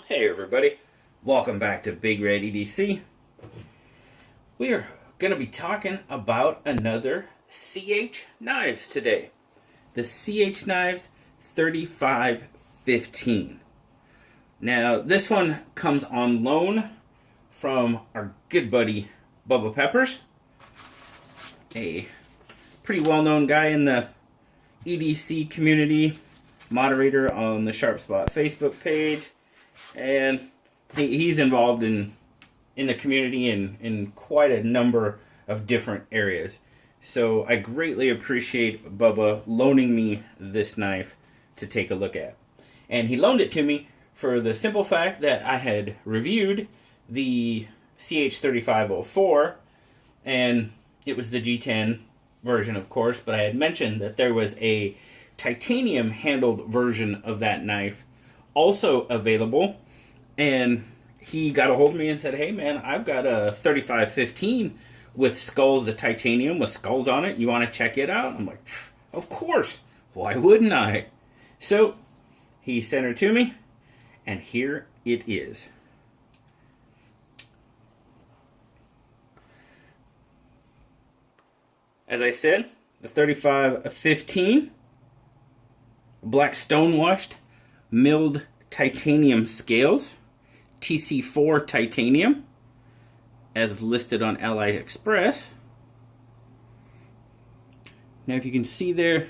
Hey everybody, welcome back to Big Red EDC. We are going to be talking about another CH knives today. The CH knives 3515. Now this one comes on loan from our good buddy Bubba Peppers, a pretty well-known guy in the EDC community, moderator on the Sharp Spot Facebook page. And he's involved in the community in quite a number of different areas. So I greatly appreciate Bubba loaning me this knife to take a look at. And he loaned it to me for the simple fact that I had reviewed the CH3504, and it was the G10 version, of course, but I had mentioned that there was a titanium handled version of that knife also available, and he got a hold of me and said, hey man, I've got a 3515 with skulls, the titanium with skulls on it, you want to check it out? I'm like, of course, why wouldn't I? So he sent her to me, and here it is. As I said, the 3515 black stonewashed milled titanium scales, TC4 titanium, as listed on AliExpress. Now if you can see there,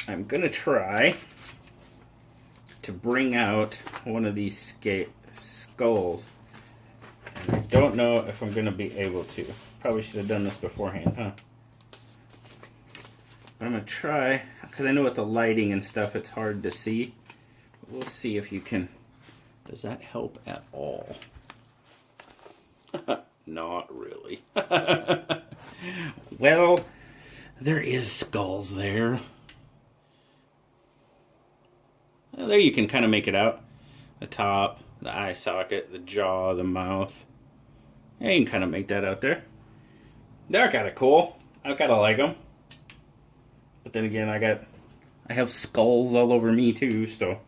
I'm going to try to bring out one of these skulls. And I don't know if I'm going to be able to. Probably should have done this beforehand, huh? But I'm going to try, because I know with the lighting and stuff it's hard to see. We'll see if you can. Does that help at all? Not really. Well, there is skulls there. Well, there you can kind of make it out. The top, the eye socket, the jaw, the mouth. Yeah, you can kind of make that out there. They're kind of cool. I kind of like them. But then again, I have skulls all over me too, so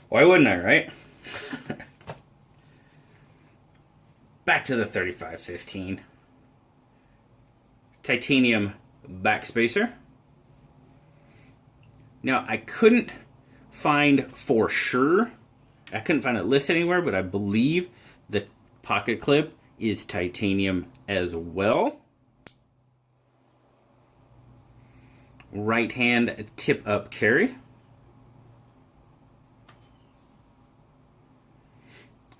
why wouldn't I, right? Back to the 3515. Titanium backspacer. Now, I couldn't find for sure, I couldn't find it listed anywhere, but I believe the pocket clip is titanium as well. Right hand tip up carry.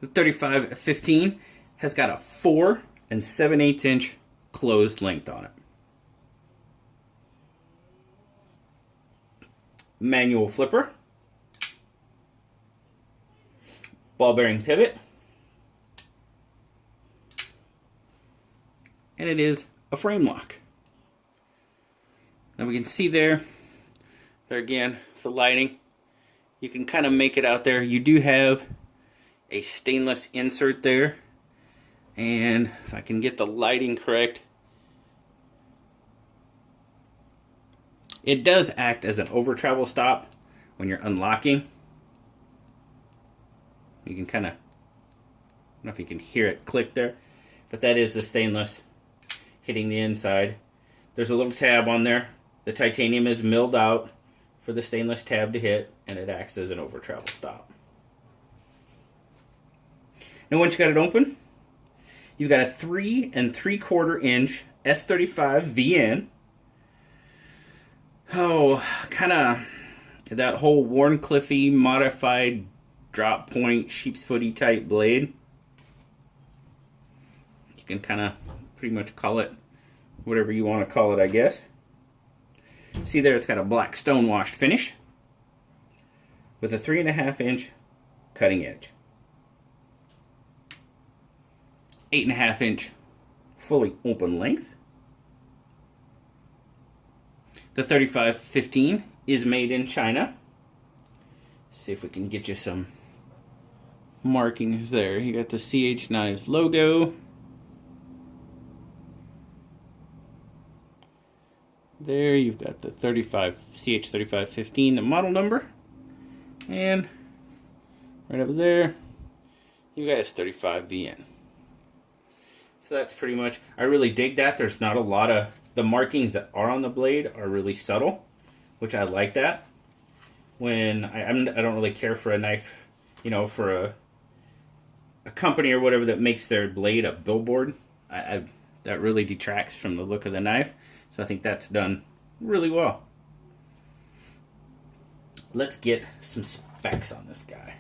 The 3515 has got a 4 7/8 inch closed length on it. Manual flipper. Ball bearing pivot. And it is a frame lock. Now we can see there again, the lighting, you can kind of make it out there. You do have a stainless insert there, and if I can get the lighting correct, it does act as an over travel stop when you're unlocking. You can kind of, I don't know if you can hear it click there, but that is the stainless hitting the inside. There's a little tab on there. The titanium is milled out for the stainless tab to hit, and it acts as an over travel stop. Now once you got it open, you've got a 3 3/4 inch S35 VN. Oh, kind of that whole Warncliffe modified drop point sheep's footy type blade. You can kind of pretty much call it whatever you want to call it, I guess. See there, it's got a black stonewashed finish with a 3.5 inch cutting edge. 8.5 inch fully open length. The 3515 is made in China. See if we can get you some markings there. You got the CH Knives logo. There you've got the CH3515, the model number. And right up there. You guys 35 VN. So that's pretty much, I really dig that. There's not a lot of, the markings that are on the blade are really subtle, which I like that. When I don't really care for a knife, you know, for a company or whatever that makes their blade a billboard. That really detracts from the look of the knife. So I think that's done really well. Let's get some specs on this guy.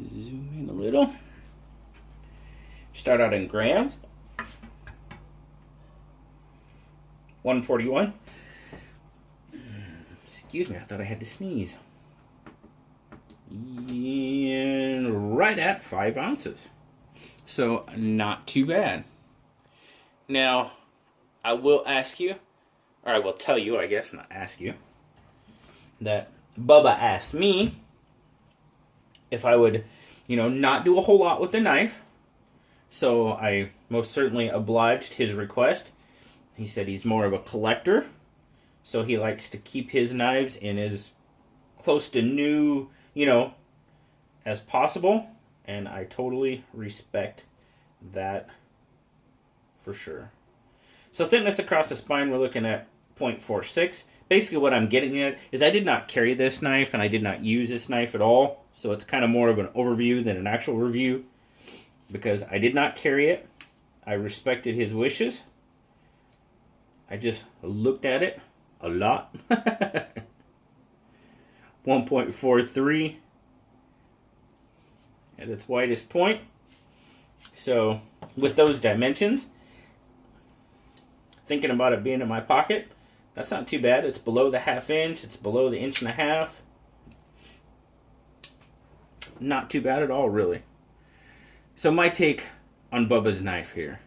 Zoom in a little. Start out in grams. 141. Excuse me, I thought I had to sneeze. And right at 5 ounces. So not too bad. Now, I will ask you, or I will tell you, I guess, not ask you, that Bubba asked me if I would, you know, not do a whole lot with the knife. So I most certainly obliged his request. He said he's more of a collector, so he likes to keep his knives in as close to new, you know, as possible. And I totally respect that for sure. So thickness across the spine, we're looking at 0.46. Basically what I'm getting at is I did not carry this knife and I did not use this knife at all. So it's kind of more of an overview than an actual review because I did not carry it. I respected his wishes. I just looked at it a lot. 1.43 at its widest point. So with those dimensions, thinking about it being in my pocket, that's not too bad. It's below the 1/2 inch. It's below the 1.5 inches. Not too bad at all, really. So my take on Bubba's knife here.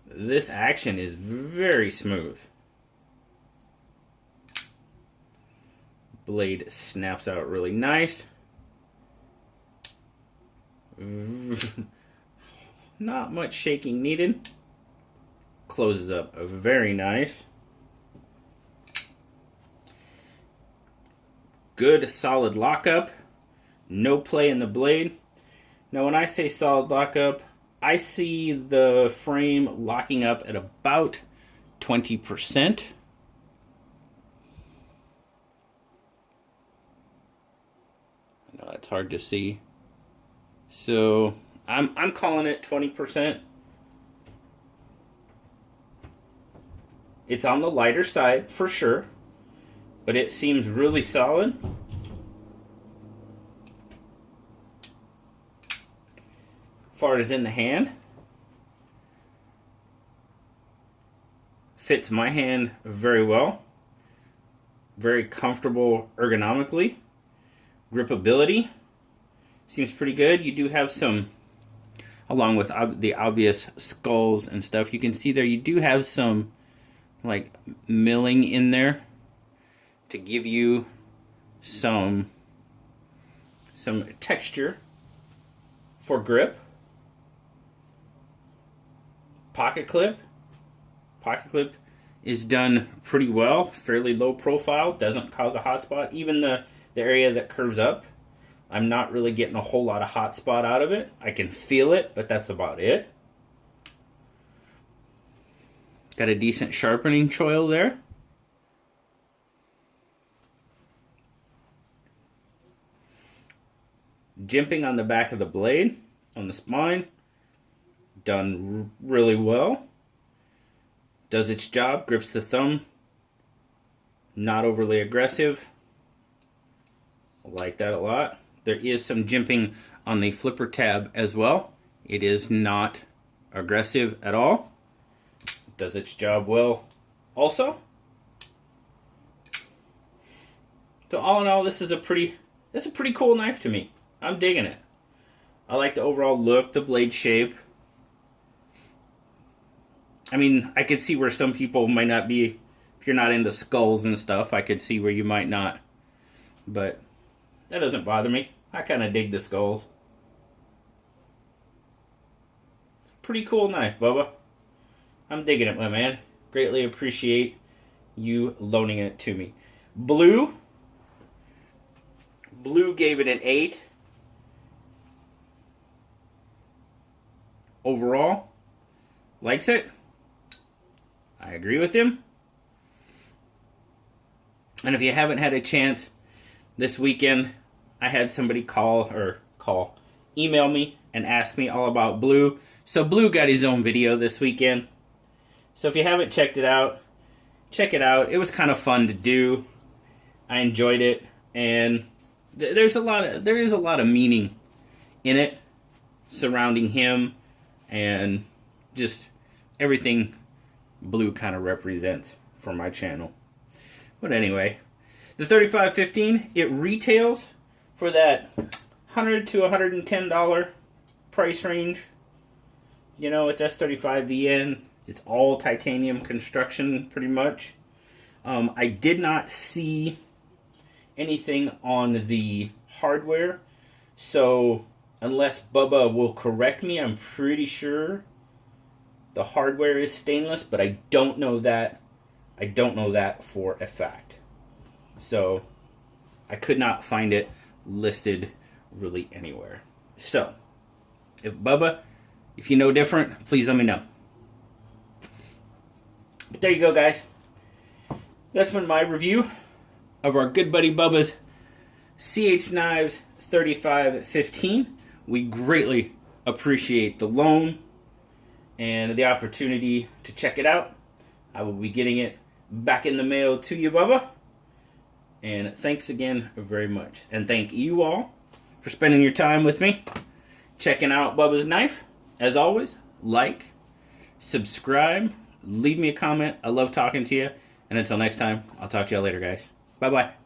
This action is very smooth. Blade snaps out really nice. Not much shaking needed. Closes up very nice. Good solid lockup. No play in the blade. Now when I say solid lockup, I see the frame locking up at about 20%. I know that's hard to see. So I'm calling it 20%. It's on the lighter side for sure, but it seems really solid. As far as in the hand, fits my hand very well. Very comfortable ergonomically. Gripability seems pretty good. You do have some, along with the obvious skulls and stuff, you can see there you do have some like milling in there to give you some texture for grip. Pocket clip is done pretty well, fairly low profile, doesn't cause a hot spot. Even the area that curves up, I'm not really getting a whole lot of hot spot out of it. I can feel it, but that's about it. Got a decent sharpening choil there. Jimping on the back of the blade, on the spine, done really well. Does its job, grips the thumb, not overly aggressive. I like that a lot. There is some jimping on the flipper tab as well. It is not aggressive at all. Does its job well also. So all in all, this is a pretty cool knife to me. I'm digging it. I like the overall look, the blade shape. I mean, I could see where some people might not be, if you're not into skulls and stuff, I could see where you might not. But that doesn't bother me. I kind of dig the skulls. Pretty cool knife, Bubba. I'm digging it, my man. Greatly appreciate you loaning it to me. Blue gave it an 8. Overall, likes it. I agree with him. And if you haven't had a chance this weekend, I had somebody email me and ask me all about Blue. So Blue got his own video this weekend. So if you haven't checked it out, check it out. It was kind of fun to do. I enjoyed it, and there is a lot of meaning in it surrounding him and just everything Blue kind of represents for my channel. But anyway, the 3515, it retails for that $100 to $110 price range. You know, it's S35VN. It's all titanium construction, pretty much. I did not see anything on the hardware, so unless Bubba will correct me, I'm pretty sure the hardware is stainless, but I don't know that. I don't know that for a fact. So I could not find it listed really anywhere. So if you know different, please let me know. But there you go, guys. That's been my review of our good buddy Bubba's CH Knives 3515. We greatly appreciate the loan and the opportunity to check it out. I will be getting it back in the mail to you, Bubba. And thanks again very much. And thank you all for spending your time with me, checking out Bubba's knife. As always, like, subscribe, leave me a comment. I love talking to you. And until next time, I'll talk to you all later, guys. Bye-bye.